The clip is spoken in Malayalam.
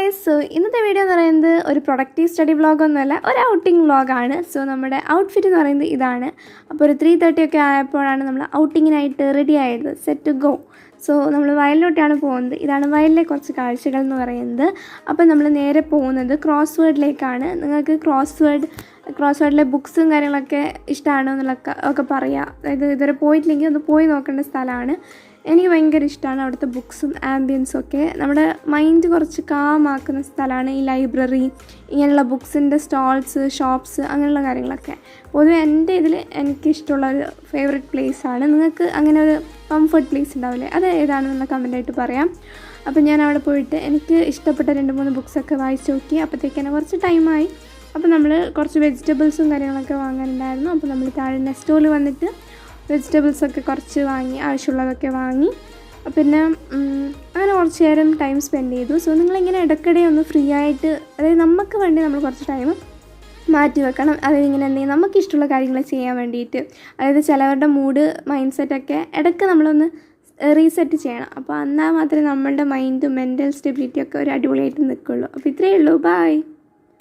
ഗൈസ്, സോ ഇന്നത്തെ വീഡിയോ എന്ന് പറയുന്നത് ഒരു പ്രൊഡക്റ്റീവ് സ്റ്റഡി വ്ളോഗൊന്നുമല്ല, ഒരു ഔട്ടിംഗ് വ്ളോഗാണ്. സോ നമ്മുടെ ഔട്ട്ഫിറ്റ് എന്ന് പറയുന്നത് ഇതാണ്. അപ്പോൾ ഒരു 3:30 ഒക്കെ ആയപ്പോഴാണ് നമ്മൾ ഔട്ടിങ്ങിനായിട്ട് റെഡി ആയത്, സെറ്റ് ടു ഗോ. സോ നമ്മൾ വയലിലോട്ടാണ് പോകുന്നത്. ഇതാണ് വയലിലെ കുറച്ച് കാഴ്ചകൾ എന്ന് പറയുന്നത്. അപ്പോൾ നമ്മൾ നേരെ പോകുന്നത് ക്രോസ് വേർഡിലേക്കാണ്. നിങ്ങൾക്ക് ക്രോസ് വേർഡിലെ ബുക്സും കാര്യങ്ങളൊക്കെ ഇഷ്ടമാണോ എന്നുള്ളതൊക്കെ പറയുക. അതായത് ഇതുവരെ പോയിട്ടില്ലെങ്കിൽ ഒന്ന് പോയി നോക്കേണ്ട സ്ഥലമാണ്. എനിക്ക് ഭയങ്കര ഇഷ്ടമാണ് അവിടുത്തെ ബുക്സും ആംബിയൻസും ഒക്കെ. നമ്മുടെ മൈൻഡ് കുറച്ച് കാമാക്കുന്ന സ്ഥലമാണ് ഈ ലൈബ്രറി, ഇങ്ങനെയുള്ള ബുക്സിൻ്റെ സ്റ്റോൾസ്, ഷോപ്സ്, അങ്ങനെയുള്ള കാര്യങ്ങളൊക്കെ. പൊതുവെ എൻ്റെ ഇതിൽ എനിക്കിഷ്ടമുള്ളൊരു ഫേവറേറ്റ് പ്ലേസാണ്. നിങ്ങൾക്ക് അങ്ങനെ ഒരു കംഫർട്ട് പ്ലേസ് ഉണ്ടാവില്ലേ, അത് ഏതാണെന്നുള്ള കമൻറ്റായിട്ട് പറയാം. അപ്പോൾ ഞാൻ അവിടെ പോയിട്ട് എനിക്ക് ഇഷ്ടപ്പെട്ട 2-3 ബുക്സൊക്കെ വായിച്ച് നോക്കി. അപ്പോഴത്തേക്ക് കുറച്ച് ടൈമായി. അപ്പോൾ നമ്മൾ കുറച്ച് വെജിറ്റബിൾസും കാര്യങ്ങളൊക്കെ വാങ്ങാനുണ്ടായിരുന്നു. അപ്പോൾ നമ്മൾ താഴെ നെസ്റ്റോയിൽ വന്നിട്ട് വെജിറ്റബിൾസൊക്കെ കുറച്ച് വാങ്ങി, ആവശ്യമുള്ളതൊക്കെ വാങ്ങി. പിന്നെ അങ്ങനെ കുറച്ച് നേരം ടൈം സ്പെൻഡ് ചെയ്തു. സോ നിങ്ങളിങ്ങനെ ഇടയ്ക്കിടെ ഒന്ന് ഫ്രീ ആയിട്ട്, അതായത് നമുക്ക് വേണ്ടി നമ്മൾ കുറച്ച് ടൈം മാറ്റി വെക്കണം. അതായത് ഇങ്ങനെ എന്തെങ്കിലും നമുക്കിഷ്ടമുള്ള കാര്യങ്ങൾ ചെയ്യാൻ വേണ്ടിയിട്ട്. അതായത് ചിലവരുടെ മൂഡ്, മൈൻഡ് സെറ്റൊക്കെ ഇടയ്ക്ക് നമ്മളൊന്ന് റീസെറ്റ് ചെയ്യണം. അപ്പോൾ എന്നാൽ മാത്രമേ നമ്മളുടെ മൈൻഡും മെൻ്റൽ സ്റ്റെബിലിറ്റിയൊക്കെ ഒരു അടിപൊളിയായിട്ട് നിൽക്കുള്ളൂ. അപ്പോൾ ഇത്രയേ ഉള്ളൂ. ബൈ.